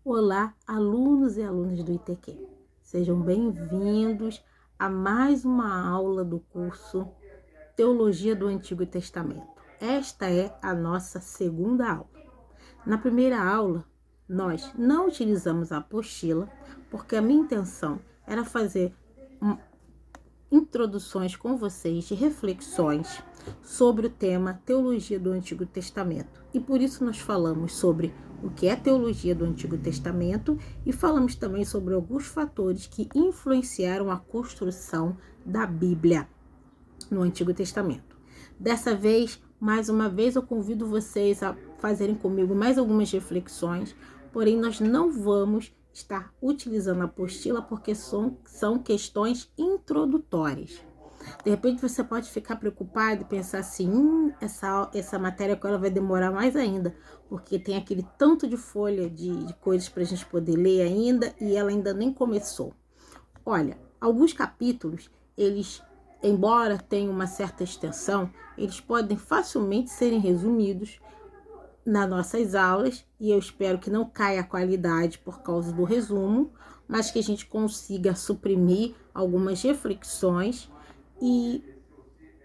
Olá, alunos e alunas do ITQ. Sejam bem-vindos a mais uma aula do curso Teologia do Antigo Testamento. Esta é a nossa segunda aula. Na primeira aula, nós não utilizamos a apostila, porque a minha intenção era fazer introduções com vocês de reflexões sobre o tema Teologia do Antigo Testamento. E por isso nós falamos sobre o que é teologia do Antigo Testamento e falamos também sobre alguns fatores que influenciaram a construção da Bíblia no Antigo Testamento. Dessa vez, mais uma vez, eu convido vocês a fazerem comigo mais algumas reflexões, porém nós não vamos estar utilizando a apostila porque são questões introdutórias. De repente você pode ficar preocupado e pensar assim, essa matéria ela vai demorar mais ainda, porque tem aquele tanto de folha de coisas para a gente poder ler ainda e ela ainda nem começou. Olha, alguns capítulos, embora tenham uma certa extensão, eles podem facilmente serem resumidos nas nossas aulas, e eu espero que não caia a qualidade por causa do resumo, mas que a gente consiga suprimir algumas reflexões e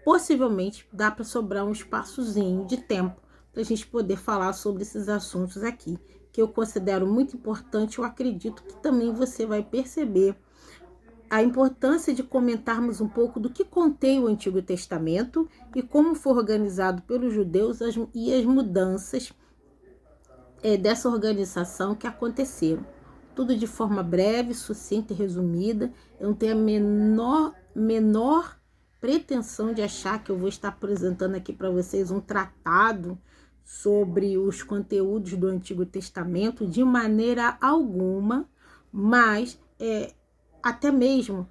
possivelmente dá para sobrar um espaçozinho de tempo para a gente poder falar sobre esses assuntos aqui, que eu considero muito importante. Eu acredito que também você vai perceber a importância de comentarmos um pouco do que contém o Antigo Testamento e como foi organizado pelos judeus e as mudanças dessa organização que aconteceram. Tudo de forma breve, sucinta e resumida. Eu não tenho a menor pretensão de achar que eu vou estar apresentando aqui para vocês um tratado sobre os conteúdos do Antigo Testamento de maneira alguma, mas até mesmo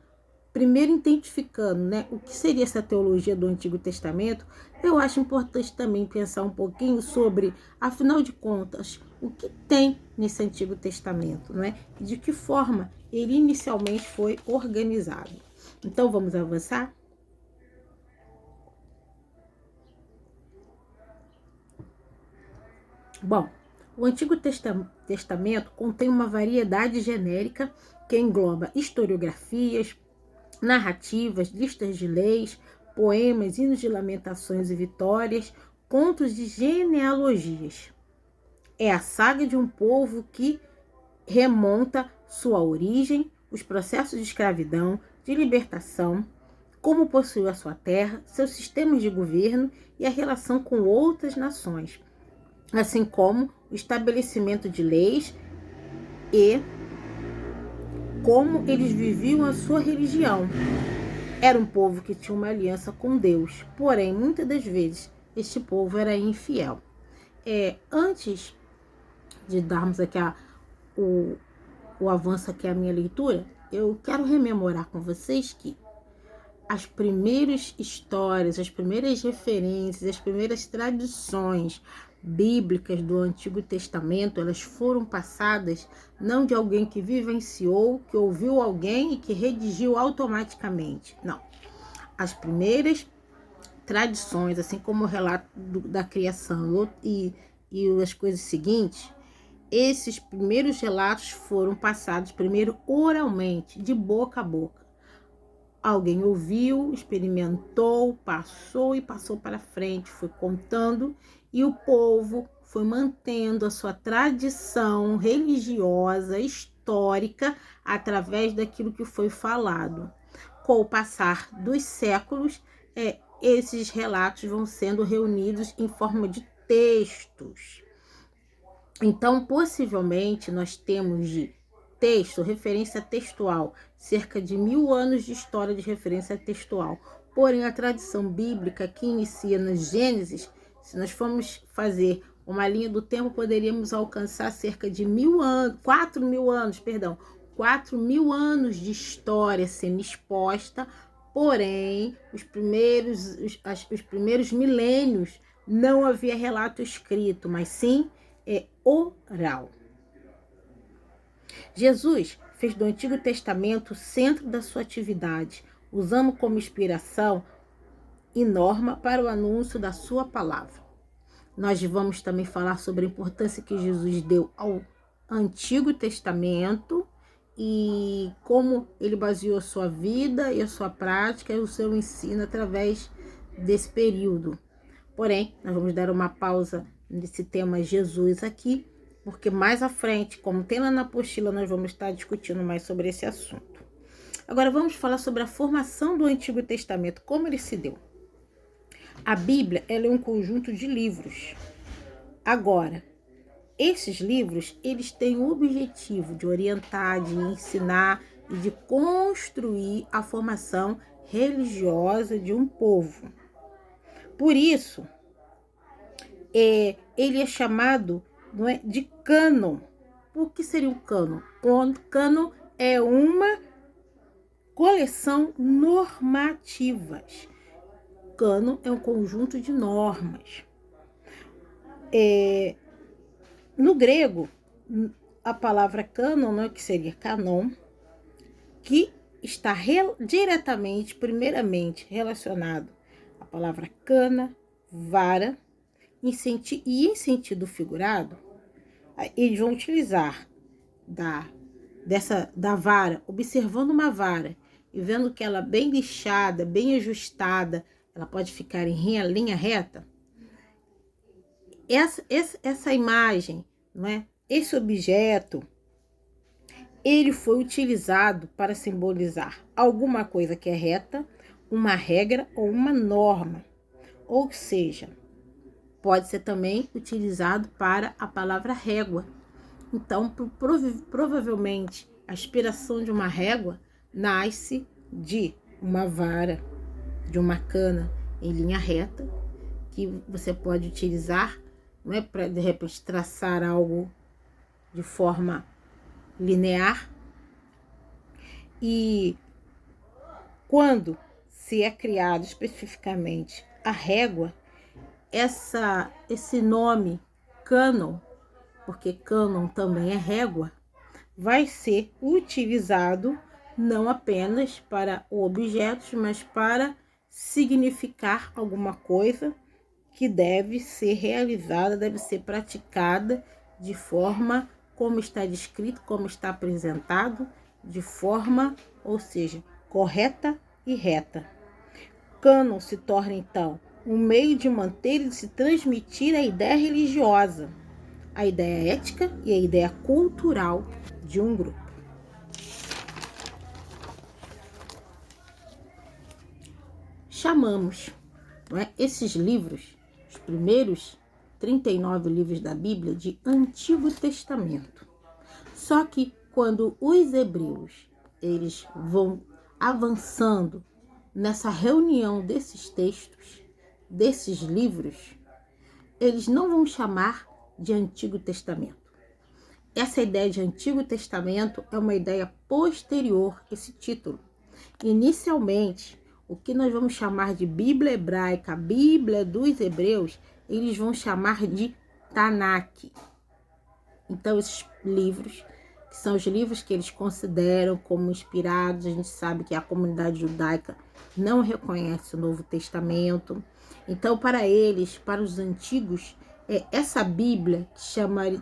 primeiro identificando, o que seria essa teologia do Antigo Testamento, eu acho importante também pensar um pouquinho sobre, afinal de contas, o que tem nesse Antigo Testamento, E de que forma ele inicialmente foi organizado. Então, vamos avançar? Bom, o Antigo Testamento contém uma variedade genérica que engloba historiografias, narrativas, listas de leis, poemas, hinos de lamentações e vitórias, contos de genealogias. É a saga de um povo que remonta sua origem, os processos de escravidão, de libertação, como possuiu a sua terra, seus sistemas de governo e a relação com outras nações, assim como o estabelecimento de leis e como eles viviam a sua religião. Era um povo que tinha uma aliança com Deus, porém, muitas das vezes, este povo era infiel. Antes de darmos aqui o avanço aqui à minha leitura, eu quero rememorar com vocês que as primeiras histórias, as primeiras referências, as primeiras tradições bíblicas do Antigo Testamento, elas foram passadas não de alguém que vivenciou, que ouviu alguém e que redigiu automaticamente. Não. As primeiras tradições, assim como o relato da criação e as coisas seguintes, esses primeiros relatos foram passados primeiro oralmente, de boca a boca. Alguém ouviu, experimentou, passou para frente, foi contando, e o povo foi mantendo a sua tradição religiosa, histórica, através daquilo que foi falado. Com o passar dos séculos, esses relatos vão sendo reunidos em forma de textos. Então, possivelmente, nós temos de texto, referência textual, cerca de 1000 anos de história de referência textual. Porém, a tradição bíblica que inicia no Gênesis, se nós formos fazer uma linha do tempo, poderíamos alcançar cerca de 4.000 anos de história sendo exposta. Porém, os primeiros milênios não havia relato escrito, mas sim oral. Jesus fez do Antigo Testamento o centro da sua atividade, usando como inspiração e norma para o anúncio da sua palavra. Nós vamos também falar sobre a importância que Jesus deu ao Antigo Testamento e como ele baseou a sua vida e a sua prática e o seu ensino através desse período. Porém, nós vamos dar uma pausa nesse tema Jesus aqui, porque mais à frente, como tem lá na apostila, nós vamos estar discutindo mais sobre esse assunto. Agora vamos falar sobre a formação do Antigo Testamento, como ele se deu. A Bíblia, ela é um conjunto de livros. Agora, esses livros, eles têm o objetivo de orientar, de ensinar e de construir a formação religiosa de um povo. Por isso, ele é chamado, não é, de cânon. O que seria um cânon? Cânon é uma coleção normativas. Cânon é um conjunto de normas. No grego, a palavra cânon, né, que seria canon, que está diretamente, primeiramente, relacionado à palavra cana, vara, e em sentido figurado, eles vão utilizar da vara, observando uma vara e vendo que ela bem lixada, bem ajustada, ela pode ficar em linha reta. Essa imagem, não é? Esse objeto, ele foi utilizado para simbolizar alguma coisa que é reta, uma regra ou uma norma. Ou seja, pode ser também utilizado para a palavra régua. Então, provavelmente, a inspiração de uma régua nasce de uma vara, de uma cana em linha reta, que você pode utilizar, não é, para de repente traçar algo de forma linear. E quando se é criado especificamente a régua, esse nome cânon, porque cânon também é régua, vai ser utilizado não apenas para objetos, mas para significar alguma coisa que deve ser realizada, deve ser praticada de forma como está descrito, como está apresentado, de forma, ou seja, correta e reta. Cânon se torna, então, um meio de manter e de se transmitir a ideia religiosa, a ideia ética e a ideia cultural de um grupo. Chamamos, não é, esses livros, os primeiros 39 livros da Bíblia, de Antigo Testamento. Só que quando os hebreus eles vão avançando nessa reunião desses textos, desses livros, eles não vão chamar de Antigo Testamento. Essa ideia de Antigo Testamento é uma ideia posterior a esse título. Inicialmente, o que nós vamos chamar de Bíblia hebraica, a Bíblia dos Hebreus, eles vão chamar de Tanakh. Então, esses livros, que são os livros que eles consideram como inspirados, a gente sabe que a comunidade judaica não reconhece o Novo Testamento. Então, para eles, para os antigos, essa Bíblia,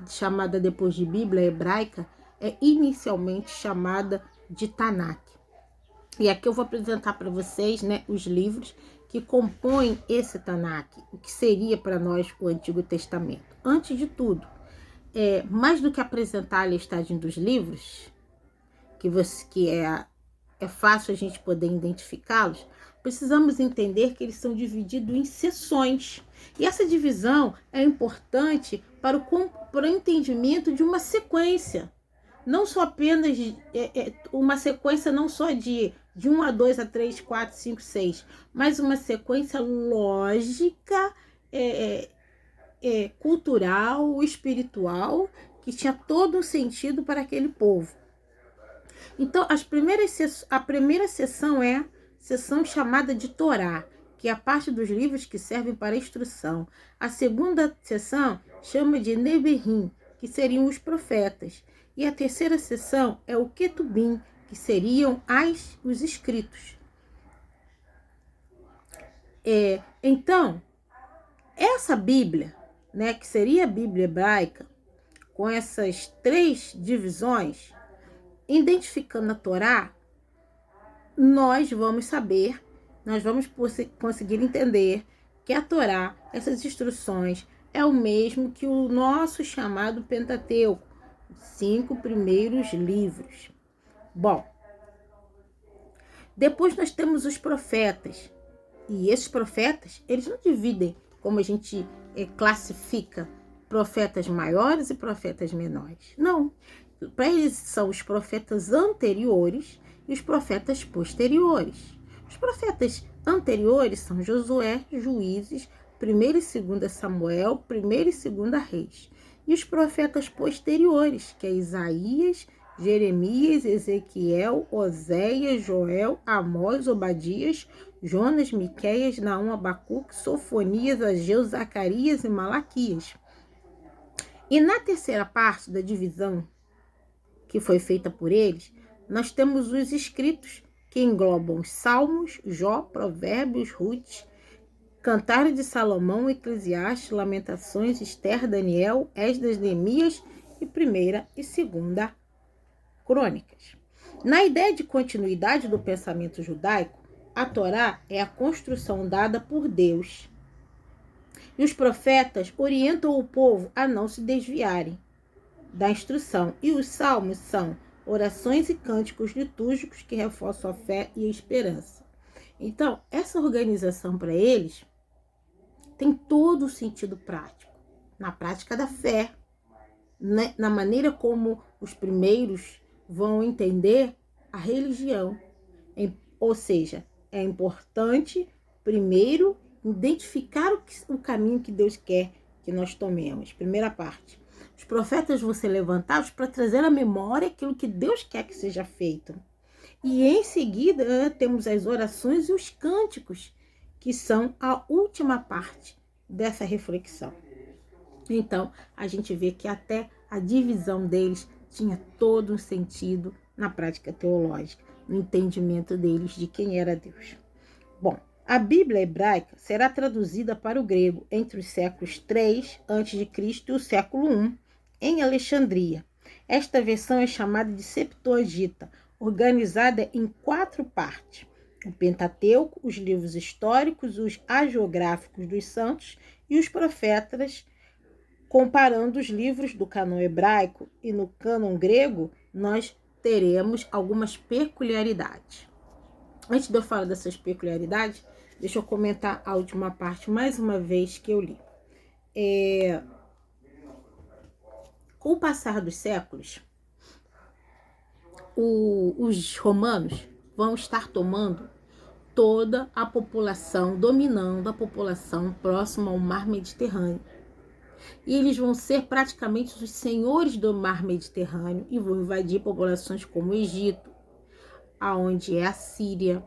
chamada depois de Bíblia hebraica, é inicialmente chamada de Tanakh. E aqui eu vou apresentar para vocês, né, os livros que compõem esse Tanakh, o que seria para nós o Antigo Testamento. Antes de tudo, mais do que apresentar a listagem dos livros, que é fácil a gente poder identificá-los, precisamos entender que eles são divididos em seções. E essa divisão é importante para o entendimento de uma sequência. Não só apenas uma sequência não só de 1 a 2 a 3, 4, 5, 6, mas uma sequência lógica, cultural, espiritual, que tinha todo um sentido para aquele povo. Então, a primeira seção é a seção chamada de Torá, que é a parte dos livros que servem para instrução. A segunda seção chama de Neviim, que seriam os profetas. E a terceira seção é o Ketubim, que seriam os escritos. Então, essa Bíblia, né, que seria a Bíblia hebraica, com essas 3 divisões, identificando a Torá, nós vamos saber, nós vamos conseguir entender que a Torá, essas instruções, é o mesmo que o nosso chamado Pentateuco, os 5 primeiros livros. Bom, depois nós temos os profetas. E esses profetas, eles não dividem como a gente classifica profetas maiores e profetas menores. Não. Para eles são os profetas anteriores e os profetas posteriores. Os profetas anteriores são Josué, Juízes, 1º e 2º Samuel, 1º e 2º Reis. E os profetas posteriores, que é Isaías, Jeremias, Ezequiel, Oséias, Joel, Amós, Obadias, Jonas, Miqueias, Naum, Abacuque, Sofonias, Ageu, Zacarias e Malaquias. E na terceira parte da divisão que foi feita por eles, nós temos os escritos que englobam os Salmos, Jó, Provérbios, Ruth, Cantares de Salomão, Eclesiastes, Lamentações, Esther, Daniel, Esdras, Neemias e 1ª e 2ª Crônicas. Na ideia de continuidade do pensamento judaico, a Torá é a construção dada por Deus. E os profetas orientam o povo a não se desviarem da instrução. E os salmos são orações e cânticos litúrgicos que reforçam a fé e a esperança. Então, essa organização para eles tem todo o sentido prático. Na prática da fé, né? Na maneira como os primeiros vão entender a religião. Ou seja, é importante, primeiro, identificar o caminho que Deus quer que nós tomemos. Primeira parte. Os profetas vão ser levantados para trazer à memória aquilo que Deus quer que seja feito. E em seguida, temos as orações e os cânticos, que são a última parte dessa reflexão. Então, a gente vê que até a divisão deles tinha todo um sentido na prática teológica, no entendimento deles de quem era Deus. Bom, a Bíblia hebraica será traduzida para o grego entre os séculos 3 a.C. e o século I, em Alexandria. Esta versão é chamada de Septuaginta, organizada em 4 partes: o Pentateuco, os livros históricos, os hagiográficos dos santos e os profetas. Comparando os livros do cânon hebraico e no cânon grego, nós teremos algumas peculiaridades. Antes de eu falar dessas peculiaridades, deixa eu comentar a última parte mais uma vez que eu li. Com o passar dos séculos, os romanos vão estar tomando toda a população, dominando a população próxima ao mar Mediterrâneo. E eles vão ser praticamente os senhores do mar Mediterrâneo e vão invadir populações como o Egito, aonde é a Síria,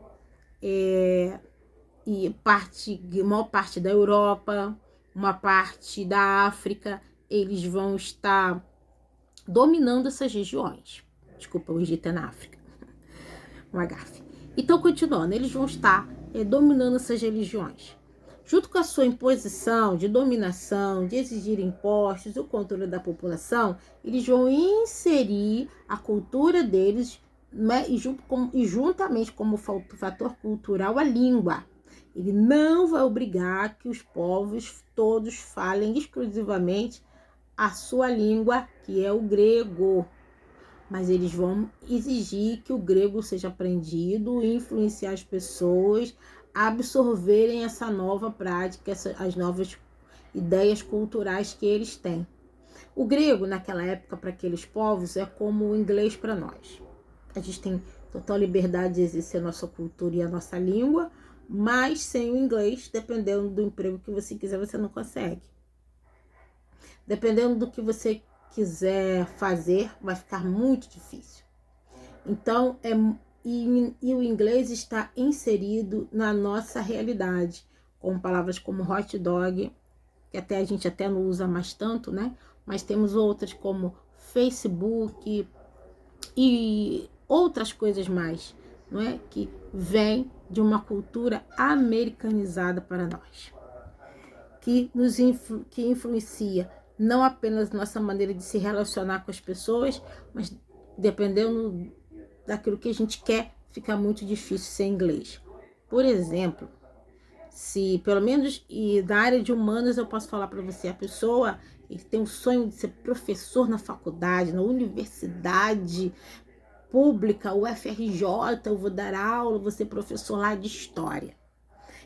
e maior parte da Europa, uma parte da África. Eles vão estar dominando essas regiões. Desculpa, o Egito é na África. Uma gafe. Então, continuando, eles vão estar dominando essas regiões. Junto com a sua imposição de dominação, de exigir impostos, o controle da população, eles vão inserir a cultura deles, né, e juntamente como fator cultural a língua. Ele não vai obrigar que os povos todos falem exclusivamente a sua língua, que é o grego. Mas eles vão exigir que o grego seja aprendido e influenciar as pessoas a absorverem essa nova prática, as novas ideias culturais que eles têm. O grego, naquela época, para aqueles povos, é como o inglês para nós. A gente tem total liberdade de exercer a nossa cultura e a nossa língua, mas sem o inglês, dependendo do emprego que você quiser, você não consegue. Dependendo do que você quiser fazer, vai ficar muito difícil. Então, e o inglês está inserido na nossa realidade, com palavras como hot dog, que até a gente até não usa mais tanto, né? Mas temos outras como Facebook e outras coisas mais, não é? Que vem de uma cultura americanizada para nós, que influencia não apenas nossa maneira de se relacionar com as pessoas, mas dependendo daquilo que a gente quer, fica muito difícil ser inglês. Por exemplo, se pelo menos e da área de humanas eu posso falar para você, a pessoa ele tem o sonho de ser professor na faculdade, na universidade pública, o FRJ, eu vou dar aula, vou ser professor lá de história.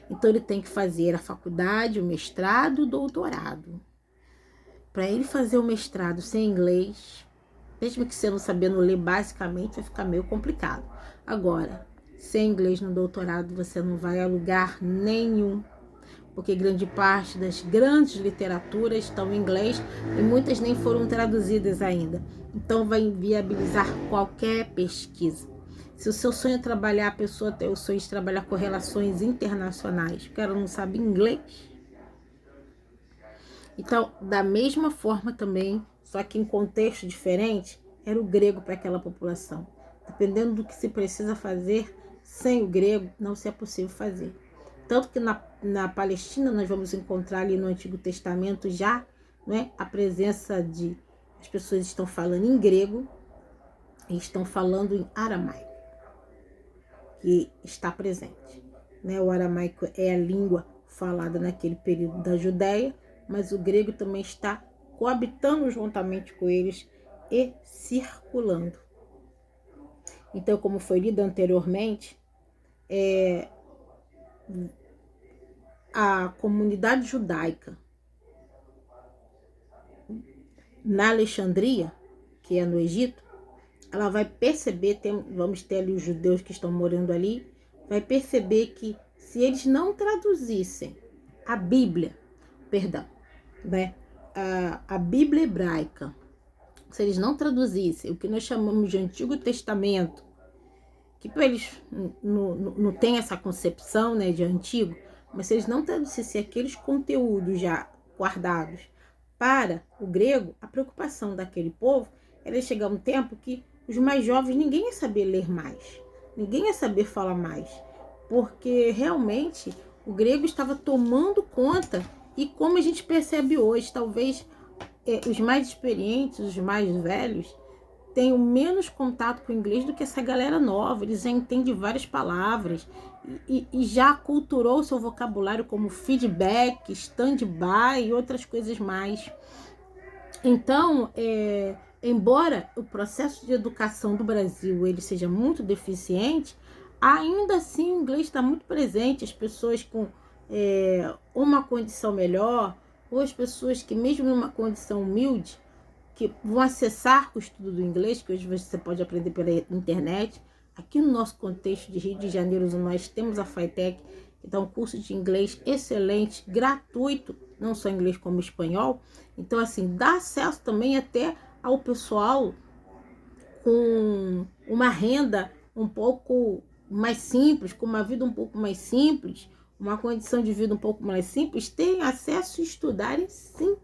Então ele tem que fazer a faculdade, o mestrado, o doutorado. Para ele fazer o mestrado sem inglês, mesmo que você não sabendo ler basicamente, vai ficar meio complicado. Agora, sem inglês no doutorado, você não vai a lugar nenhum, porque grande parte das grandes literaturas estão em inglês e muitas nem foram traduzidas ainda. Então vai inviabilizar qualquer pesquisa. Se o seu sonho é trabalhar, a pessoa tem o sonho de trabalhar com relações internacionais, porque ela não sabe inglês. Então, da mesma forma também, só que em contexto diferente, era o grego para aquela população. Dependendo do que se precisa fazer, sem o grego não se é possível fazer. Tanto que na Palestina nós vamos encontrar ali no Antigo Testamento já, né, a presença de... As pessoas estão falando em grego e estão falando em aramaico, que está presente. Né? O aramaico é a língua falada naquele período da Judéia, mas o grego também está coabitando juntamente com eles e circulando. Então, como foi lido anteriormente, a comunidade judaica na Alexandria, que é no Egito, ela vai perceber, vamos ter ali os judeus que estão morando ali, vai perceber que se eles não traduzissem a Bíblia, né, a Bíblia hebraica, se eles não traduzissem o que nós chamamos de Antigo Testamento, que para eles não tem essa concepção, né, de antigo, mas se eles não traduzissem aqueles conteúdos já guardados para o grego, a preocupação daquele povo era chegar um tempo que os mais jovens, ninguém ia saber ler mais, ninguém ia saber falar mais, porque realmente o grego estava tomando conta. E como a gente percebe hoje, talvez os mais experientes, os mais velhos, tenham menos contato com o inglês do que essa galera nova. Eles já entendem várias palavras e já aculturou o seu vocabulário como feedback, stand-by e outras coisas mais. Então, embora o processo de educação do Brasil ele seja muito deficiente, ainda assim o inglês está muito presente. As pessoas com uma condição melhor, ou as pessoas que mesmo numa condição humilde, que vão acessar o estudo do inglês, que hoje você pode aprender pela internet. Aqui no nosso contexto de Rio de Janeiro, nós temos a FITech, que dá um curso de inglês excelente, gratuito, não só inglês como espanhol. Então, assim, dá acesso também até ao pessoal com uma renda um pouco mais simples, com uma vida um pouco mais simples, uma condição de vida um pouco mais simples, terem acesso e estudarem sim.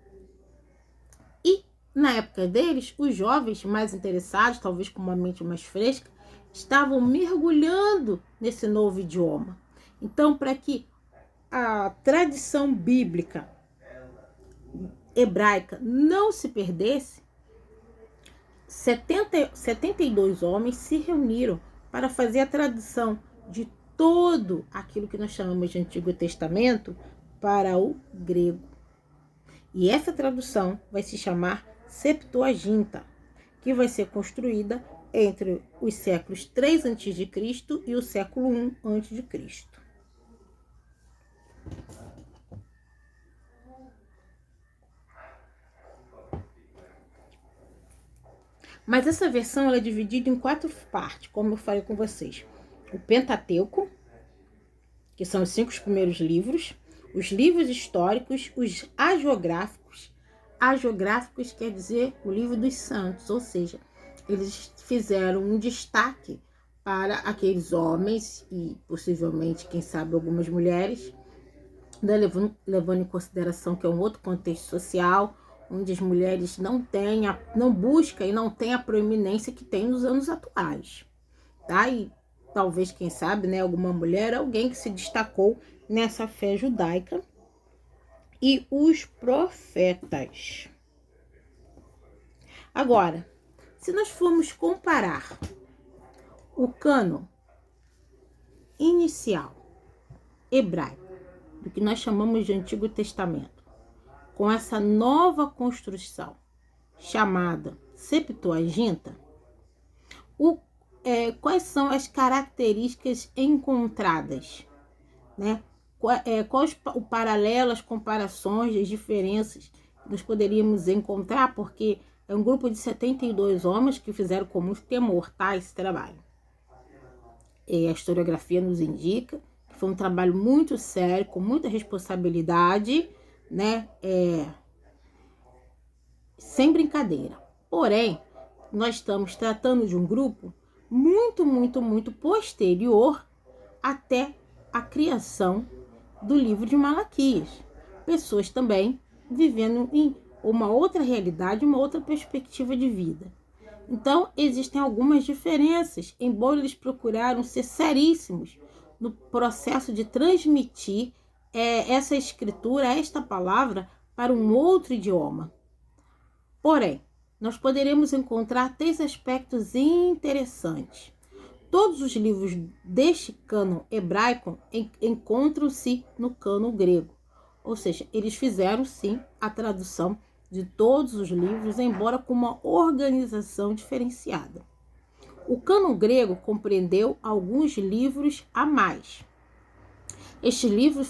E na época deles, os jovens mais interessados, talvez com uma mente mais fresca, estavam mergulhando nesse novo idioma. Então, para que a tradição bíblica hebraica não se perdesse, 72 homens se reuniram para fazer a tradução de todo aquilo que nós chamamos de Antigo Testamento para o grego. E essa tradução vai se chamar Septuaginta, que vai ser construída entre os séculos 3 a.C. e o século 1 a.C. Mas essa versão ela é dividida em 4 partes, como eu falei com vocês. O Pentateuco, que são os 5 primeiros livros, os livros históricos, os hagiográficos. Hagiográficos quer dizer o livro dos santos, ou seja, eles fizeram um destaque para aqueles homens e possivelmente, quem sabe, algumas mulheres, né, levando em consideração que é um outro contexto social, onde as mulheres não buscam e não têm a proeminência que tem nos anos atuais, tá? E talvez, quem sabe, né, alguma mulher, alguém que se destacou nessa fé judaica. E os profetas. Agora, se nós formos comparar o cânon inicial hebraico, do que nós chamamos de Antigo Testamento, com essa nova construção chamada Septuaginta, quais são as características encontradas, né? Quais o paralelo, as comparações, as diferenças que nós poderíamos encontrar, porque é um grupo de 72 homens que fizeram com muito temor, tá, esse trabalho. A historiografia nos indica que foi um trabalho muito sério, com muita responsabilidade, né? Sem brincadeira. Porém, nós estamos tratando de um grupo muito posterior até a criação do livro de Malaquias. Pessoas também vivendo em uma outra realidade, uma outra perspectiva de vida. Então, existem algumas diferenças, embora eles procuraram ser seríssimos no processo de transmitir essa escritura, esta palavra, para um outro idioma. Porém, nós poderemos encontrar 3 aspectos interessantes. Todos os livros deste cânon hebraico encontram-se no cânon grego. Ou seja, eles fizeram sim a tradução de todos os livros, embora com uma organização diferenciada. O cânon grego compreendeu alguns livros a mais. Estes livros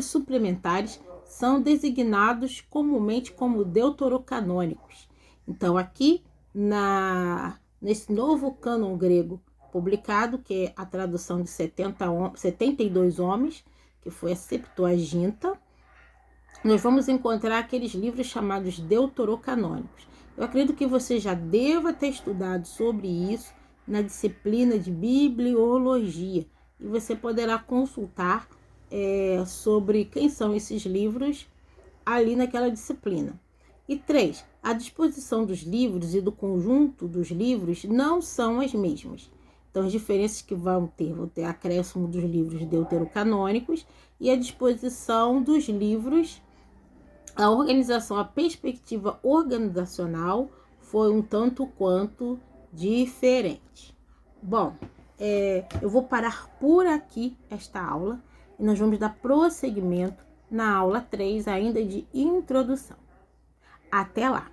suplementares são designados comumente como deuterocanônicos. Então, aqui, nesse novo cânon grego publicado, que é a tradução de 72 homens, que foi a Septuaginta, nós vamos encontrar aqueles livros chamados deuterocanônicos. Eu acredito que você já deva ter estudado sobre isso na disciplina de bibliologia, e você poderá consultar sobre quem são esses livros ali naquela disciplina. E 3, a disposição dos livros e do conjunto dos livros não são as mesmas. Então, as diferenças que vão ter acréscimo dos livros deuterocanônicos e a disposição dos livros, a organização, a perspectiva organizacional foi um tanto quanto diferente. Bom, eu vou parar por aqui esta aula e nós vamos dar prosseguimento na aula 3, ainda de introdução. Até lá!